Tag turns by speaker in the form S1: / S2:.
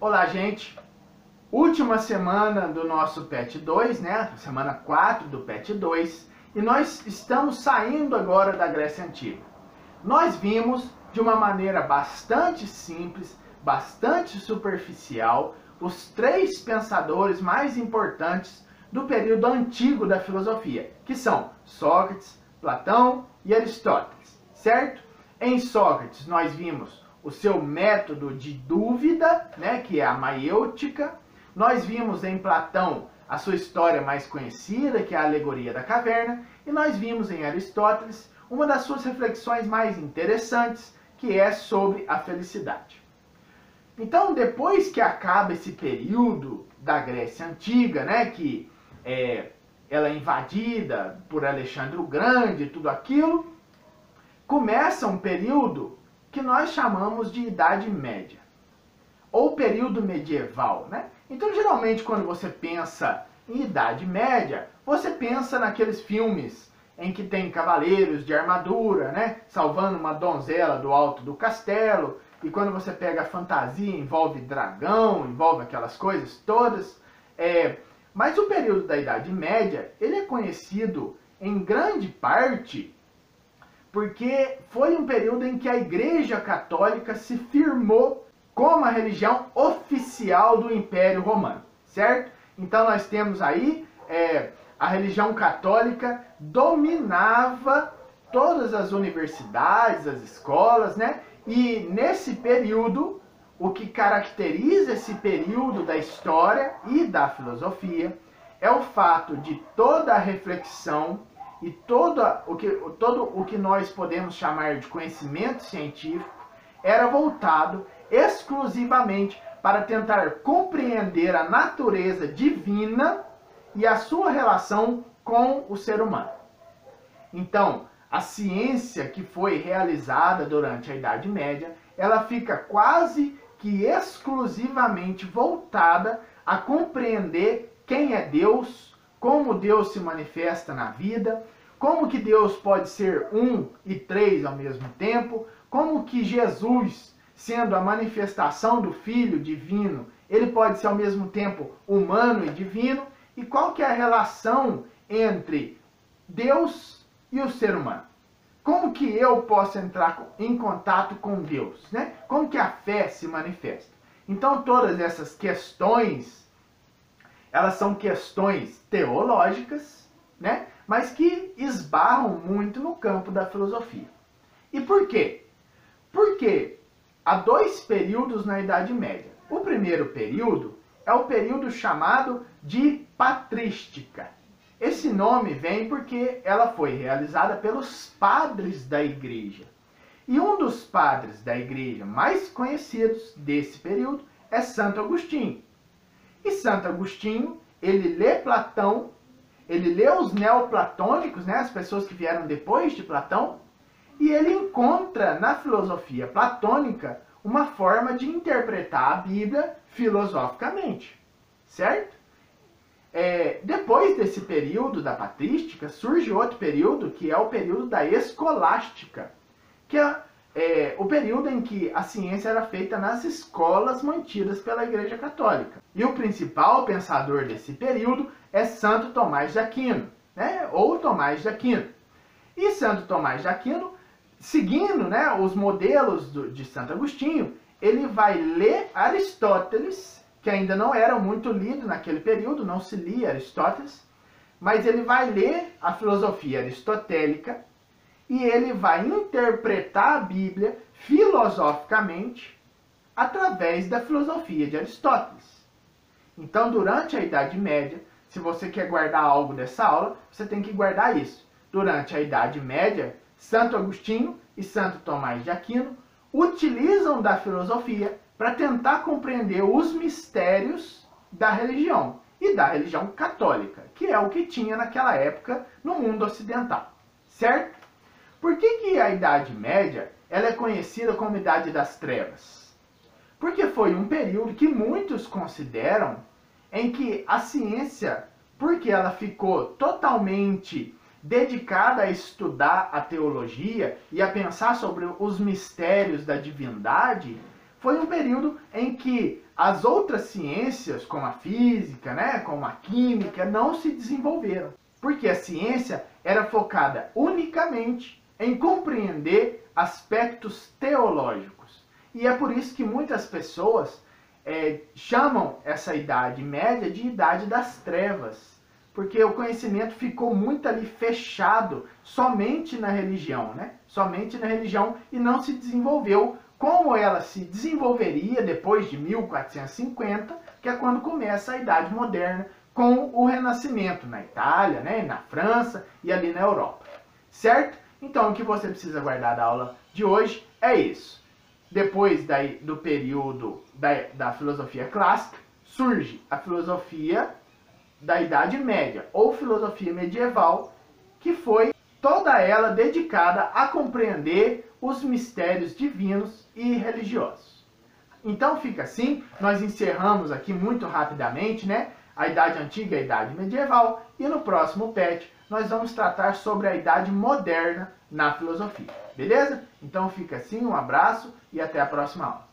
S1: Olá, gente! Última semana do nosso PET 2, né? Semana 4 do PET 2. E nós estamos saindo agora da Grécia Antiga. Nós vimos de uma maneira bastante simples, bastante superficial, os três pensadores mais importantes do período antigo da filosofia, que são Sócrates, Platão e Aristóteles, certo? Em Sócrates nós vimos o seu método de dúvida, né, que é a maiêutica. Nós vimos em Platão a sua história mais conhecida, que é a alegoria da caverna. E nós vimos em Aristóteles uma das suas reflexões mais interessantes, que é sobre a felicidade. Então, depois que acaba esse período da Grécia Antiga, né, que ela é invadida por Alexandre o Grande e tudo aquilo, começa um período que nós chamamos de Idade Média, ou período medieval, né? Então, geralmente, quando você pensa em Idade Média, você pensa naqueles filmes em que tem cavaleiros de armadura, né? Salvando uma donzela do alto do castelo, e quando você pega a fantasia, envolve dragão, envolve aquelas coisas todas. Mas o período da Idade Média, ele é conhecido em grande parte porque foi um período em que a Igreja Católica se firmou como a religião oficial do Império Romano, certo? Então nós temos aí a religião católica dominava todas as universidades, as escolas, né? E nesse período, o que caracteriza esse período da história e da filosofia é o fato de toda a reflexão e todo o que nós podemos chamar de conhecimento científico era voltado exclusivamente para tentar compreender a natureza divina e a sua relação com o ser humano. Então, a ciência que foi realizada durante a Idade Média, ela fica quase que exclusivamente voltada a compreender quem é Deus, como Deus se manifesta na vida, como que Deus pode ser um e três ao mesmo tempo, como que Jesus, sendo a manifestação do Filho divino, ele pode ser ao mesmo tempo humano e divino, e qual que é a relação entre Deus e o ser humano. Como que eu posso entrar em contato com Deus, né? Como que a fé se manifesta. Então todas essas questões, elas são questões teológicas, né? Mas que esbarram muito no campo da filosofia. E por quê? Porque há dois períodos na Idade Média. O primeiro período é o período chamado de patrística. Esse nome vem porque ela foi realizada pelos padres da igreja. E um dos padres da igreja mais conhecidos desse período é Santo Agostinho. E Santo Agostinho, ele lê Platão, ele lê os neoplatônicos, né, as pessoas que vieram depois de Platão, e ele encontra na filosofia platônica uma forma de interpretar a Bíblia filosoficamente, certo? Depois desse período da patrística, surge outro período, que é o período da escolástica, que é o período em que a ciência era feita nas escolas mantidas pela Igreja Católica. E o principal pensador desse período é Santo Tomás de Aquino, né? Ou Tomás de Aquino. E Santo Tomás de Aquino, seguindo, né, os modelos de Santo Agostinho, ele vai ler Aristóteles, que ainda não era muito lido naquele período, não se lia Aristóteles, mas ele vai ler a filosofia aristotélica e ele vai interpretar a Bíblia filosoficamente através da filosofia de Aristóteles. Então, durante a Idade Média, se você quer guardar algo dessa aula, você tem que guardar isso. Durante a Idade Média, Santo Agostinho e Santo Tomás de Aquino utilizam da filosofia para tentar compreender os mistérios da religião e da religião católica, que é o que tinha naquela época no mundo ocidental, certo? Por que a Idade Média ela é conhecida como Idade das Trevas? Porque foi um período que muitos consideram em que a ciência, porque ela ficou totalmente dedicada a estudar a teologia e a pensar sobre os mistérios da divindade, foi um período em que as outras ciências, como a física, né, como a química, não se desenvolveram. Porque a ciência era focada unicamente em compreender aspectos teológicos. E é por isso que muitas pessoas chamam essa Idade Média de Idade das Trevas. Porque o conhecimento ficou muito ali fechado somente na religião, né? Somente na religião, e não se desenvolveu como ela se desenvolveria depois de 1450, que é quando começa a Idade Moderna, com o Renascimento na Itália, né, na França e ali na Europa. Certo? Então o que você precisa guardar da aula de hoje é isso. Depois do período da filosofia clássica, surge a filosofia da Idade Média, ou filosofia medieval, que foi toda ela dedicada a compreender os mistérios divinos e religiosos. Então fica assim, nós encerramos aqui muito rapidamente, né, a Idade Antiga e a Idade Medieval, e no próximo PET nós vamos tratar sobre a Idade Moderna na filosofia, beleza? Então fica assim, um abraço e até a próxima aula.